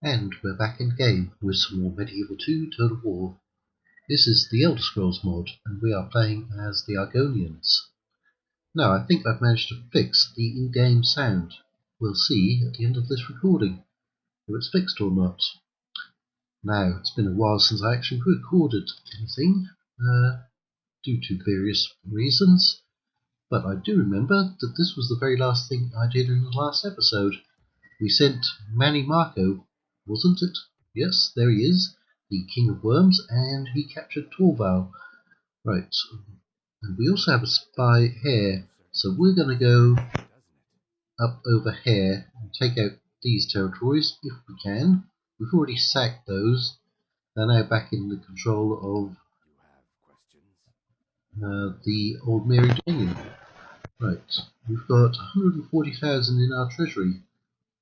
And we're back in game with some more Medieval 2 Total War. This is the Elder Scrolls mod, and we are playing as the Argonians. Now, I think I've managed to fix the in-game sound. We'll see at the end of this recording if it's fixed or not. Now, it's been a while since I actually recorded anything, due to various reasons, but I do remember that this was the very last thing I did in the last episode. We sent Manimarco, wasn't it? Yes, there he is, the King of Worms, and he captured Torval. Right, and we also have a spy here, so we're going to go up over here and take out these territories if we can. We've already sacked those. They're now back in the control of the old Mary Dominion. Right, we've got 140,000 in our treasury.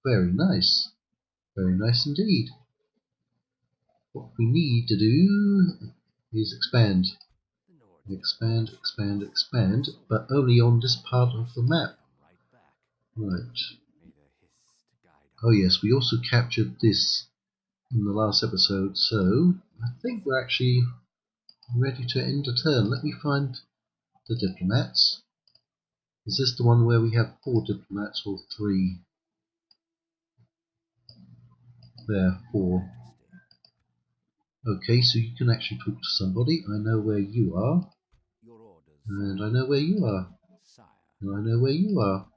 Very nice indeed. What we need to do is expand, but only on this part of the map. Right. Oh yes, we also captured this in the last episode, so I think we're actually ready to end a turn. Let me find the diplomats. Is this the one where we have 4 diplomats or 3? There, 4. Okay, so you can actually talk to somebody. I know where you are. And I know where you are. And I know where you are.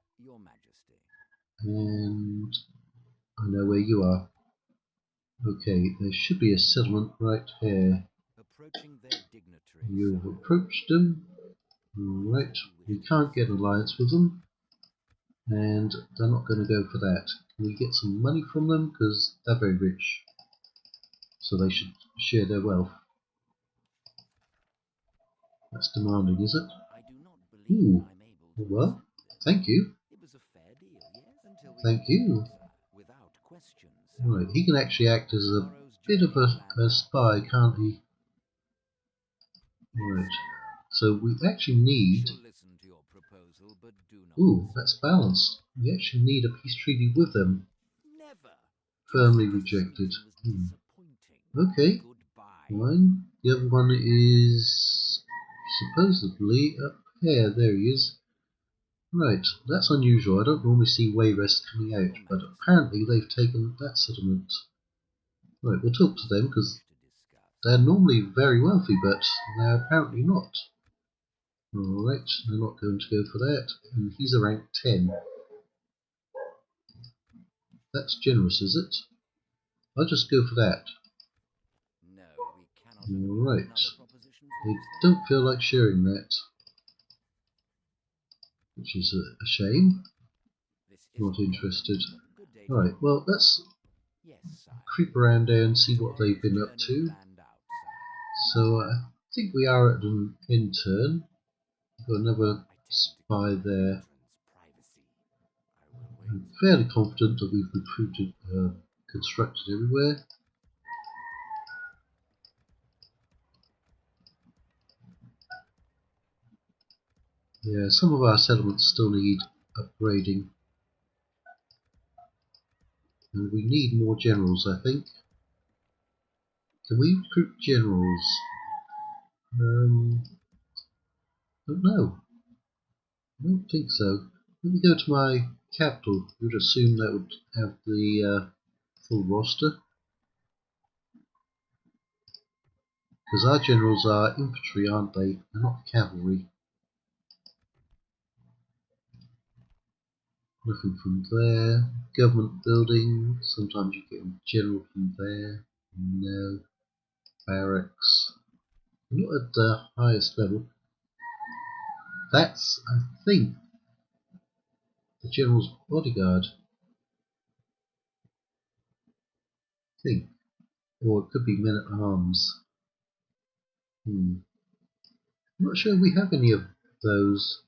And I know where you are. Okay, there should be a settlement right here. You've approached them. Right, we can't get an alliance with them. And they're not going to go for that. Can we get some money from them? Because they're very rich. So they should share their wealth. That's demanding, is it? Ooh, well, thank you. Thank you. Right, he can actually act as a bit of a spy, can't he? Right, so we actually need... Ooh, that's balanced. We actually need a peace treaty with them. Firmly rejected. Okay, fine. The other one is supposedly up here. There he is. Right, that's unusual. I don't normally see Wayrest coming out, but apparently they've taken that settlement. Right, we'll talk to them because they're normally very wealthy, but they're apparently not. Alright, they're not going to go for that. And he's a rank 10. That's generous, is it? I'll just go for that. Alright. They don't feel like sharing that, which is a shame. Not interested. Alright, well, let's creep around there and see what they've been up to. So I think we are at an end turn. Got another spy there. I'm fairly confident that we've recruited, constructed everywhere. Yeah, some of our settlements still need upgrading. And we need more generals, I think. Can we recruit generals? Don't know. I don't think so. Let me go to my capital. You'd assume that would have the full roster. Because our generals are infantry, aren't they? They're not cavalry. Nothing from there. Government building. Sometimes you get a general from there. No. Barracks. Not at the highest level. That's, I think, the general's bodyguard. I think. Or it could be men at arms. I'm not sure we have any of those.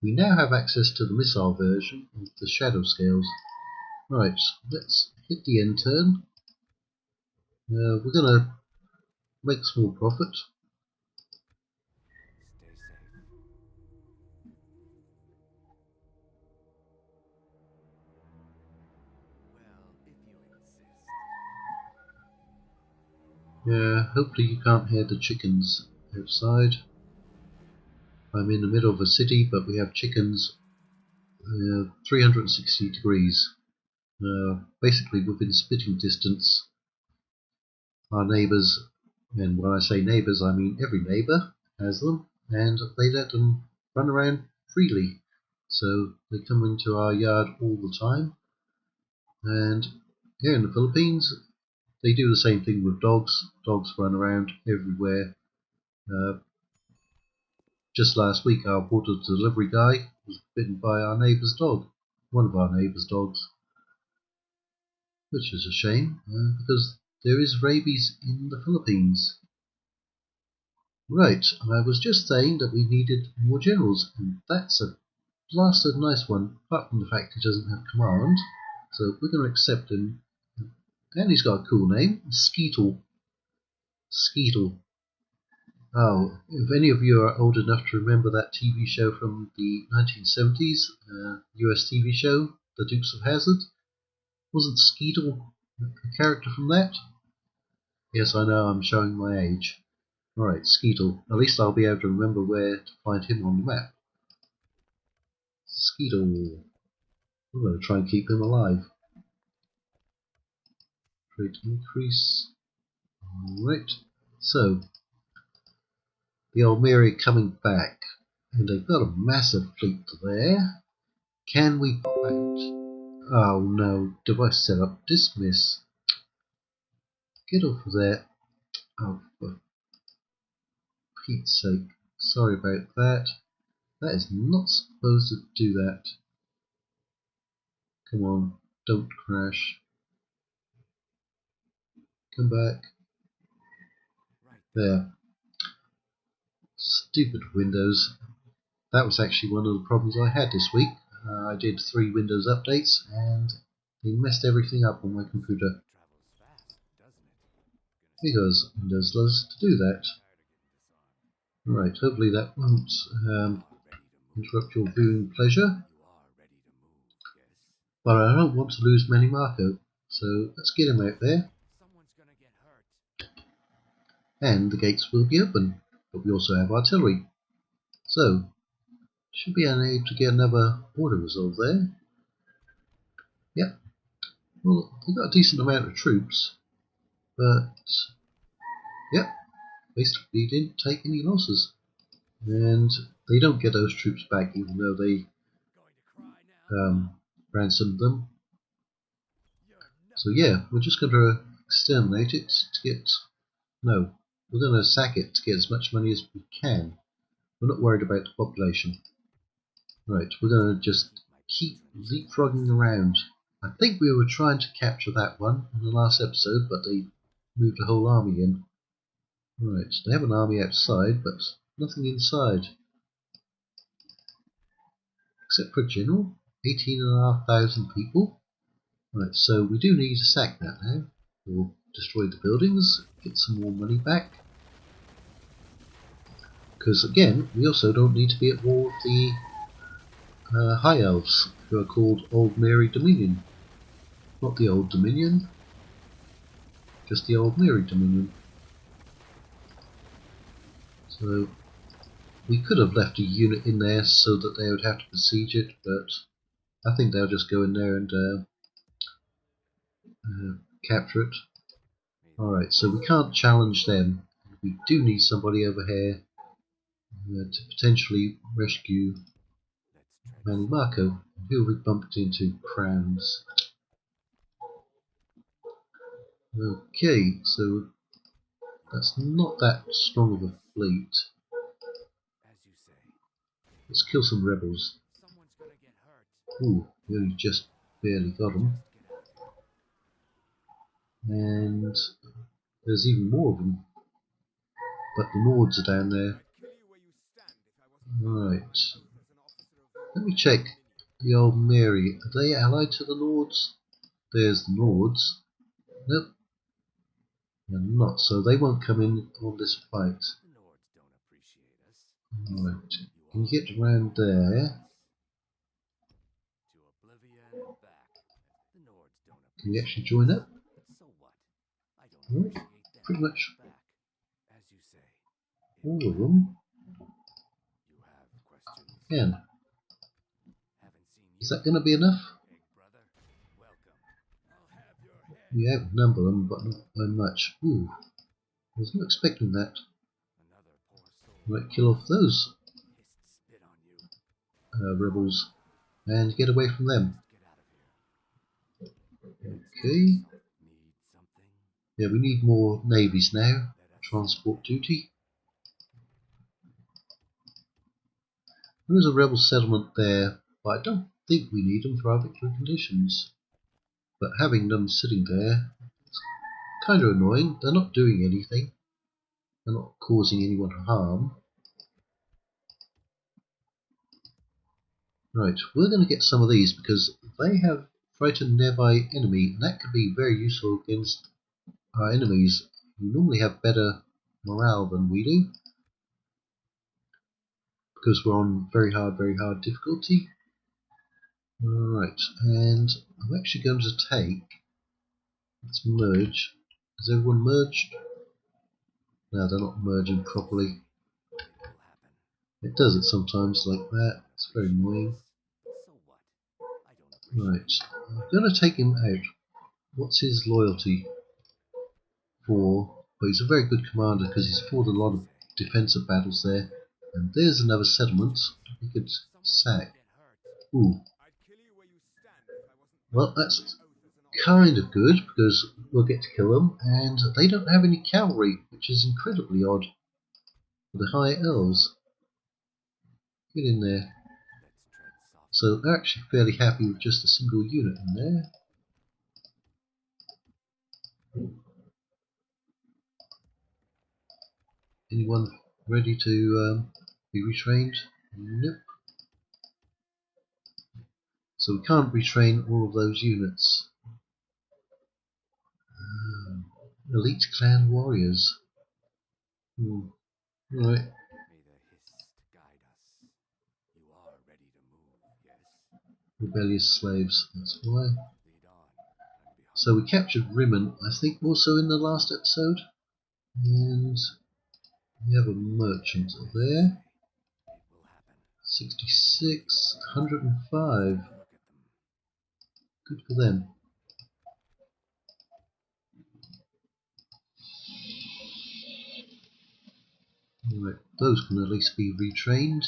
We now have access to the missile version of the shadow scales. Right, let's hit the end turn. We're going to make a small profit. Yeah, hopefully you can't hear the chickens outside. I'm in the middle of a city, but we have chickens 360 degrees. Basically within spitting distance. Our neighbours, and when I say neighbours I mean every neighbour, has them, and they let them run around freely. So they come into our yard all the time. And here in the Philippines, they do the same thing with dogs. Dogs run around everywhere. Uh, just last week, our water delivery guy was bitten by our neighbour's dog, one of our neighbour's dogs, which is a shame because there is rabies in the Philippines. Right, I was just saying that we needed more generals, and that's a blasted nice one, apart from the fact he doesn't have command. So we're going to accept him. And he's got a cool name, Skeetle. Skeetle. Oh, if any of you are old enough to remember that TV show from the 1970s, US TV show, The Dukes of Hazzard, wasn't Skeetle a character from that? Yes, I know, I'm showing my age. Alright, Skeetle. At least I'll be able to remember where to find him on the map. Skeetle. I'm going to try and keep him alive. Rate increase. Alright. So, the old Mary coming back. And they've got a massive fleet there. Can we pop out? Oh no, device setup dismiss. Get off of there. Oh, for Pete's sake. Sorry about that. That is not supposed to do that. Come on, don't crash. Come back. There. Stupid Windows. That was actually one of the problems I had this week. I did 3 Windows updates and they messed everything up on my computer. Because Windows loves to do that. Right, hopefully that won't interrupt your viewing pleasure. But I don't want to lose Manimarco, so let's get him out there. And the gates will be open, but we also have artillery. So, should be able to get another order resolved there. Yep, well, they've got a decent amount of troops, but, yep, basically didn't take any losses. And they don't get those troops back even though they ransomed them. So yeah, we're just going to exterminate it to get... No, we're going to sack it to get as much money as we can. We're not worried about the population. Right, we're going to just keep leapfrogging around. I think we were trying to capture that one in the last episode, but they moved the whole army in. Right, they have an army outside, but nothing inside. Except for a general, 18,500 people. Right, so we do need to sack that now. We'll destroy the buildings, get some more money back. Because again, we also don't need to be at war with the High Elves, who are called Old Mary Dominion. Not the Old Dominion, just the Old Mary Dominion. So we could have left a unit in there so that they would have to besiege it, but I think they'll just go in there and capture it. Alright, so we can't challenge them. We do need somebody over here to potentially rescue Manimarco, who we bumped into crowns. Okay, so that's not that strong of a fleet. Let's kill some rebels. Ooh, we only just barely got them. And there's even more of them. But the Nords are down there. Right. Let me check the old Mary. Are they allied to the Nords? There's the Nords. Nope. They're not, so they won't come in on this fight. Right. Can you get around there? Can you actually join up? Oh, pretty much all of them. Again, is that going to be enough? We outnumber them, but not by much. Ooh, I was not expecting that. Might kill off those rebels and get away from them. Okay. Yeah, we need more navies now. Transport duty. There is a rebel settlement there, but I don't think we need them for our victory conditions. But having them sitting there is kind of annoying. They're not doing anything. They're not causing anyone harm. Right, we're going to get some of these because they have frightened nearby enemy, and that could be very useful against our enemies who normally have better morale than we do because we're on very hard difficulty. Alright, and I'm actually going to take, let's merge. Has everyone merged? No, they're not merging properly. It does it sometimes like that. It's very annoying. Right, I'm going to take him out. What's his loyalty? 4. But he's a very good commander because he's fought a lot of defensive battles there. And there's another settlement we could sack. Ooh. Well, that's kind of good because we'll get to kill them, and they don't have any cavalry, which is incredibly odd for the high elves. Get in there. So they're actually fairly happy with just a single unit in there. Anyone ready to be retrained? Nope. So we can't retrain all of those units. Elite clan warriors. Right. Rebellious slaves, that's why. So we captured Rimmon, I think, also in the last episode. And we have a merchant there. 66, 105. Good for them. Right, those can at least be retrained.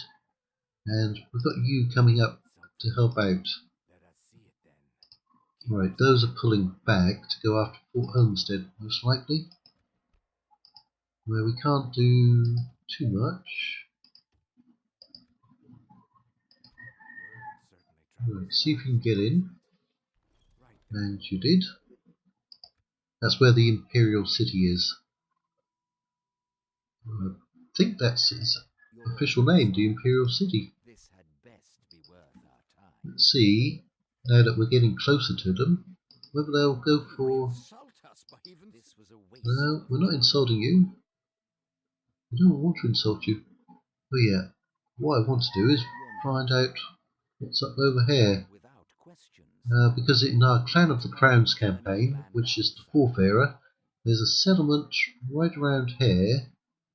And we've got you coming up to help out. Right, those are pulling back to go after Fort Homestead, most likely. Where we can't do too much. Right, see if you can get in. And you did. That's where the Imperial City is. I think that's its official name, the Imperial City. Let's see, now that we're getting closer to them, whether they'll go for... No, we're not insulting you. We don't want to insult you. Oh yeah, what I want to do is find out what's up over here. Because in our Clan of the Crowns campaign, which is the 4th era, there's a settlement right around here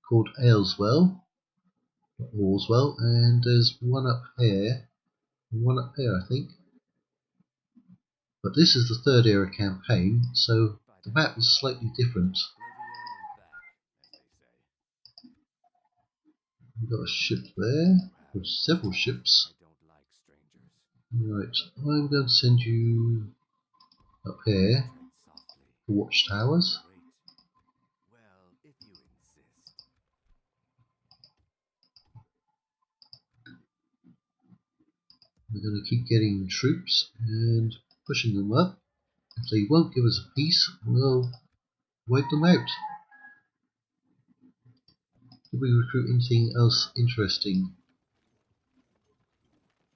called Ayleswell, and there's one up here, and one up here, I think. But this is the 3rd era campaign, so the map is slightly different. We've got a ship there, or several ships. Right, I'm going to send you up here for watchtowers. We're going to keep getting troops and pushing them up. If they won't give us a peace, we'll wipe them out. Did we recruit anything else interesting?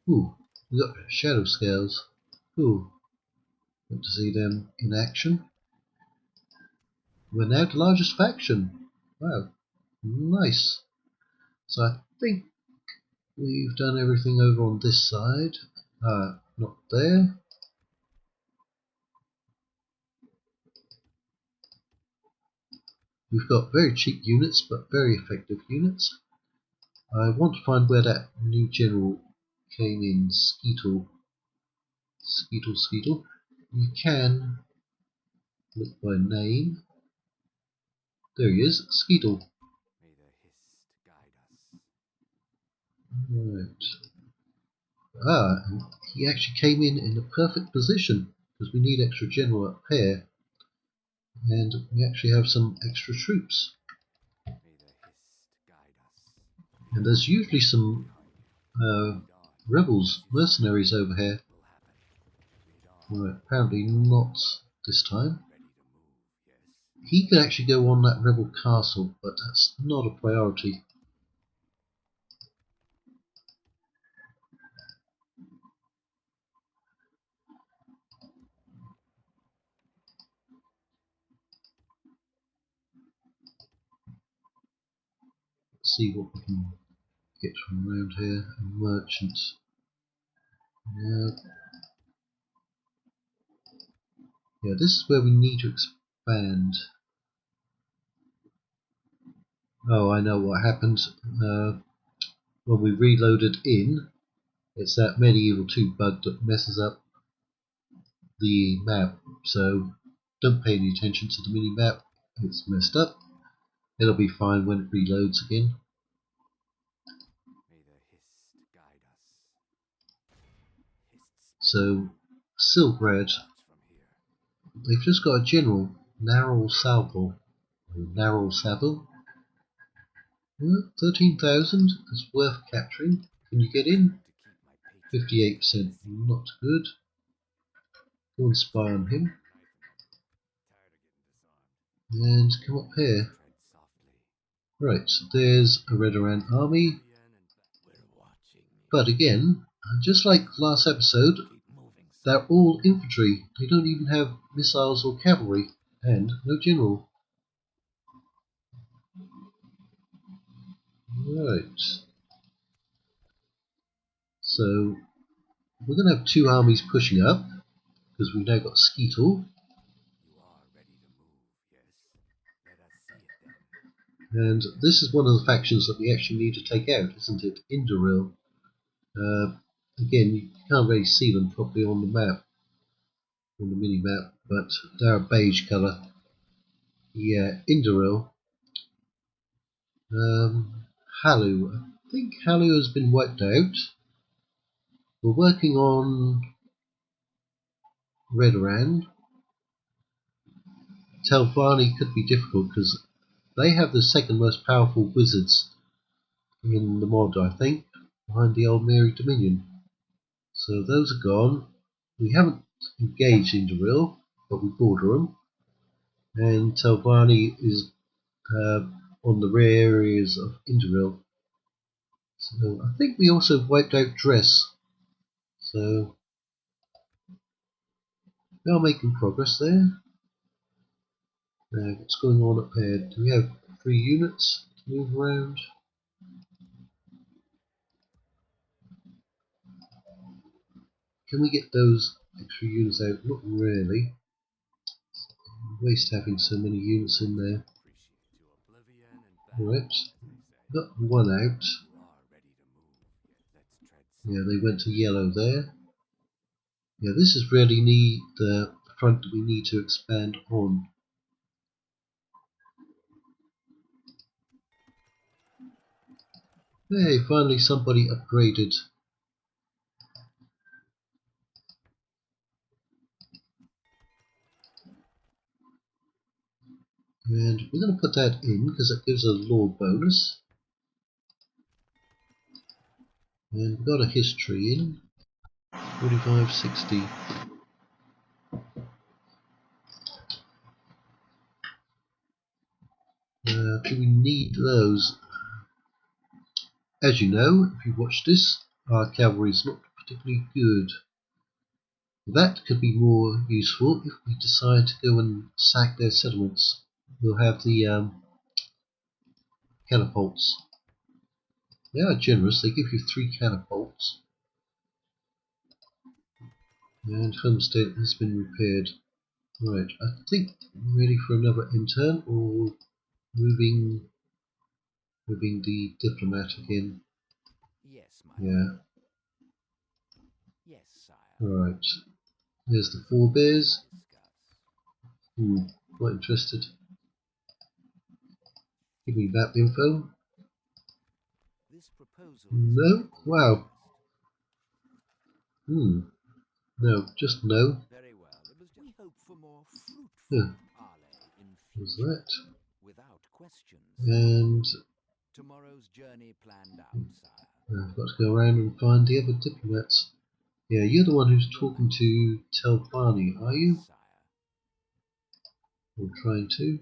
Ooh, we got shadow scales. Ooh, want to see them in action. We're now the largest faction. Wow, nice. So I think we've done everything over on this side. Not there. We've got very cheap units, but very effective units. I want to find where that new general came in. Skeetle. You can look by name. There he is, Skeetle. Right. And he actually came in a perfect position because we need extra general up here, and we actually have some extra troops. And there's usually some rebels, mercenaries over here. Right, apparently not this time. He could actually go on that rebel castle, but that's not a priority. Let's see what we can get from around here. A merchant. Yeah, this is where we need to expand. Oh, I know what happened. When we reloaded in, it's that medieval 2 bug that messes up the map. So don't pay any attention to the mini map. It's messed up. It'll be fine when it reloads again. So Silkred, they've just got a general, Narrow Sabo. 13,000 is worth capturing. Can you get in? 58%, not good. Go and spy on him. And come up here. Right, so there's a Redoran army. But again, just like last episode, they're all infantry. They don't even have missiles or cavalry. And no general. Right. So we're going to have 2 armies pushing up, because we've now got Skeetle. And this is one of the factions that we actually need to take out, isn't it? Indoril. Again, you can't really see them properly on the map, on the mini map, but they're a beige colour. Yeah, Indoril. Halu. I think Halu has been wiped out. We're working on Redoran. Telvarni could be difficult because they have the second most powerful wizards in the mod, I think, behind the old Mary Dominion. So those are gone. We haven't engaged Indoril, but we border them. And Telvarni is on the rare areas of Indoril. So I think we also wiped out Dress. So we are making progress there. Now what's going on up here? Do we have 3 units to move around? Can we get those extra units out? Not really. Waste having so many units in there. Right, got 1 out. Yeah, they went to yellow there. Yeah, this is really the front that we need to expand on. Hey, finally somebody upgraded. And we're going to put that in because it gives a lore bonus. And we've got a history in. 4560. Do we need those? As you know, if you watch this, our cavalry is not particularly good. That could be more useful if we decide to go and sack their settlements. We'll have the catapults. They are generous, they give you 3 catapults. And homestead has been repaired. Right, I think I'm ready for another intern, or moving the diplomat again. Yes, my Yeah. lord. Yes, sire. Right. There's the forebears. Discuss. Quite interested. Give me that info. This proposal is No. of little Wow. interest. No. Just no. Very well. It was just... We hope for more fruitful Yeah. parley in Was future. that? Without questions. And Tomorrow's journey planned out, sire. I've got to go around and find the other diplomats. Yeah, you're the one who's Your talking Majesty. to Telfani, are you? Yes, sire. Or trying to?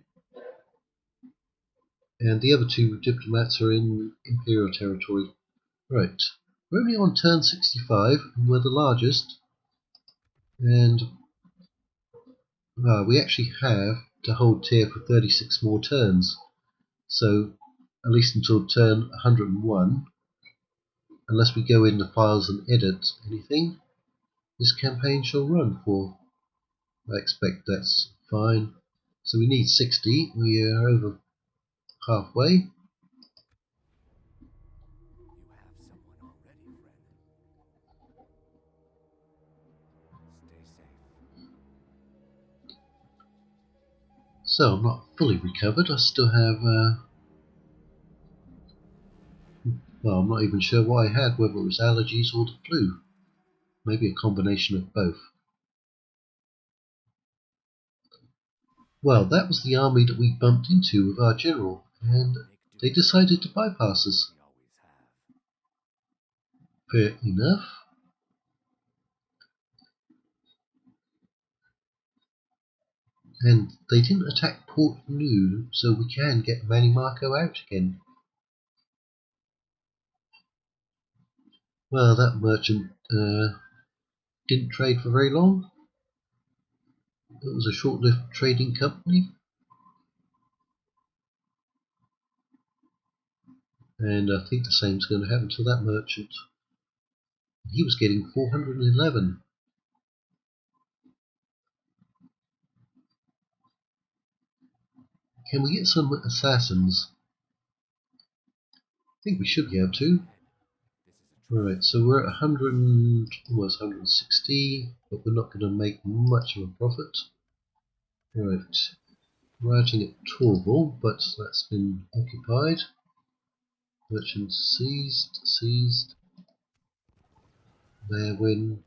And the other two diplomats are in Imperial territory. Right. We're only on turn 65, and we're the largest. And we actually have to hold tier for 36 more turns. So, at least until turn 101, unless we go in the files and edit anything, this campaign shall run for. I expect that's fine. So we need 60. We are over halfway. You have someone already, friend. Stay safe. So I'm not fully recovered. I still have, well, I'm not even sure what I had, whether it was allergies or the flu. Maybe a combination of both. Well, that was the army that we bumped into with our general, and they decided to bypass us. We always have. Fair enough. And they didn't attack Port Nu, so we can get Manimarco out again. Well, that merchant didn't trade for very long. It was a short-lived trading company. And I think the same is going to happen to that merchant. He was getting 411. Can we get some assassins? I think we should be able to. Right, so we're at 100, almost 160, but we're not going to make much of a profit. Right, writing at Torval, but that's been occupied. Merchant seized. There win.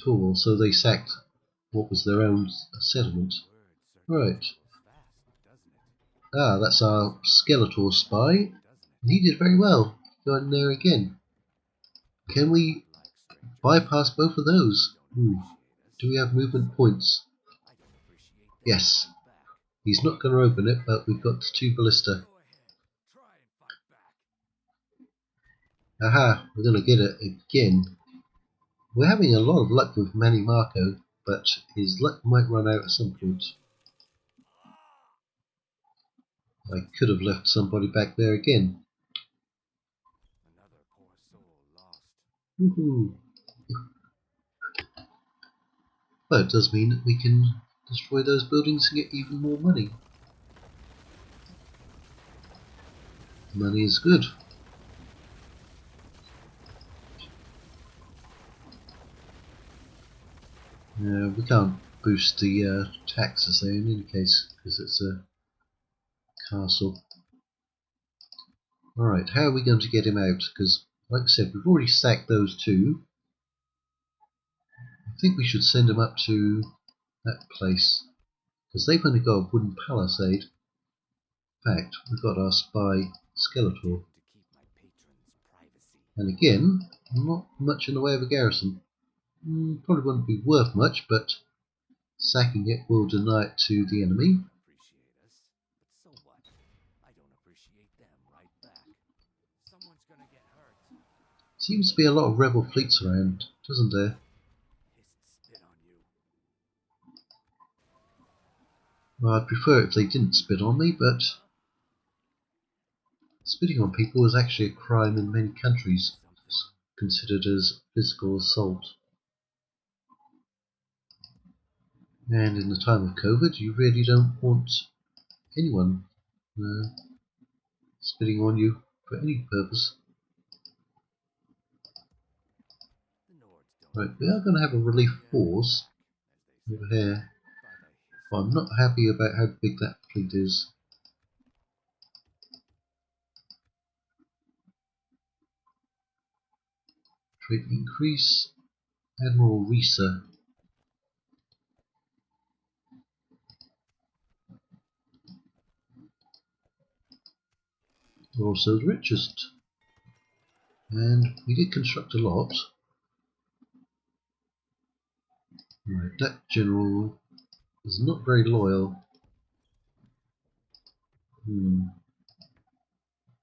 Torval, so they sacked what was their own settlement. Right. Ah, that's our Skeletor spy. He did very well. Go in there again. Can we bypass both of those? Do we have movement points? Yes. He's not going to open it, but we've got the two ballista. Aha, we're going to get it again. We're having a lot of luck with Manimarco, but his luck might run out at some point. I could have left somebody back there again. Another poor soul lost. Woohoo! But it does mean that we can destroy those buildings and get even more money. Money is good. We can't boost the taxes there in any case because it's a castle. Alright, how are we going to get him out? Because, like I said, we've already sacked those two. I think we should send them up to that place because they've only got a wooden palisade. In fact, we've got our spy Skeletor. And again, not much in the way of a garrison. Probably wouldn't be worth much, but sacking it will deny it to the enemy. Seems to be a lot of rebel fleets around, doesn't there? Well, I'd prefer if they didn't spit on me, but spitting on people is actually a crime in many countries. It's considered as physical assault. And in the time of COVID, you really don't want anyone spitting on you for any purpose. The Nords don't Right, use we are going to have a relief Argonian force black, over as they say, here, by the but I'm history. not happy about how big that fleet is. Trade increase, Admiral Risa. We're also the richest, and we did construct a lot. Right, that general is not very loyal.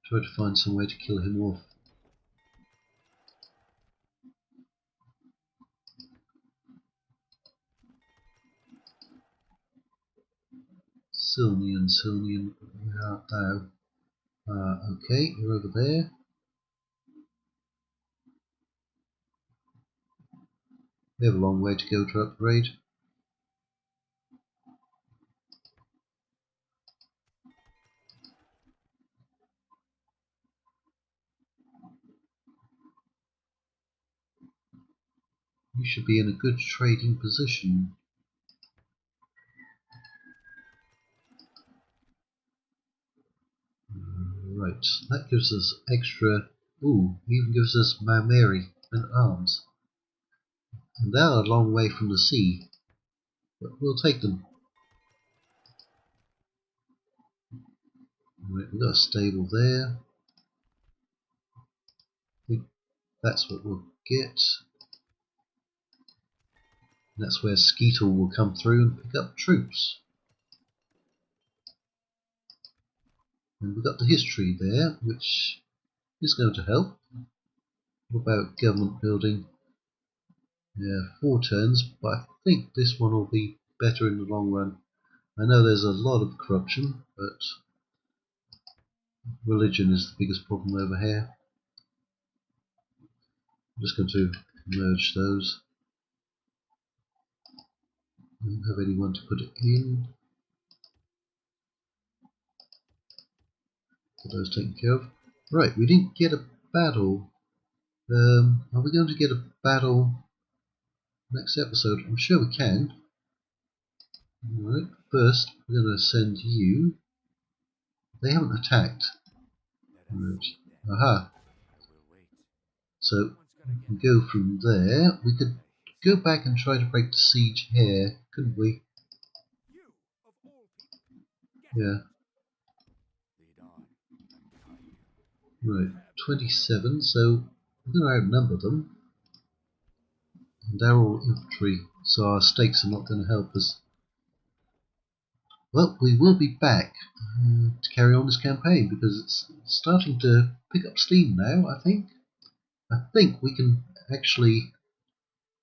Try to find some way to kill him off. Silnian, where art thou? Okay, you're over there. We have a long way to go to upgrade. You should be in a good trading position. Right, that gives us extra. Ooh, even gives us Mameri and arms. And they're a long way from the sea, but we'll take them. Right, we've got a stable there. I think that's what we'll get. And that's where Skeetle will come through and pick up troops. And we've got the history there, which is going to help. What about government building? Yeah, 4 turns, but I think this one will be better in the long run. I know there's a lot of corruption, but religion is the biggest problem over here. I'm just going to merge those. I don't have anyone to put it in. Get those taken care of. Right, we didn't get a battle. Are we going to get a battle next episode? I'm sure we can. Alright, first we're going to send you. They haven't attacked. Let us Right. see then. Aha. I will wait. So Someone's gonna we get can go hurt from there. We by could the go history. back and try to break the siege here, couldn't we? You, of all people, get Yeah. hurt. Lead on. I'm behind you. Right. Have your way. 27, so we're going to outnumber them. And they're all infantry, so our stakes are not going to help us. Well, we will be back to carry on this campaign because it's starting to pick up steam now, I think. I think we can actually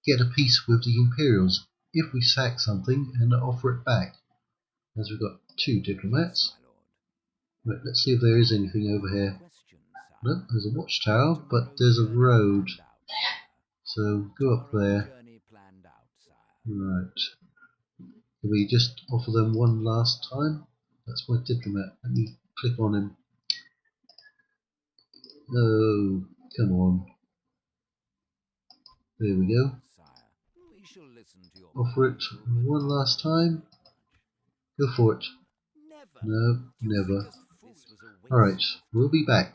get a peace with the Imperials if we sack something and offer it back. As we've got 2 Yes, diplomats. my lord. Right, let's see if there is anything over here. Question, Nope, sire. there's a watchtower, but Tomorrow's there's a journey road. planned out, sire. So go up Tomorrow's there. journey planned out, sire. Right. Can we just offer them one last time? That's my diplomat. Let me click on him. Oh, come on. There we go. Sire, we shall listen to your Offer it proposal, but one not last this time. large. Go for it. Never. No, You think never. us foolish. This was a Alright, waste of we'll be time. back.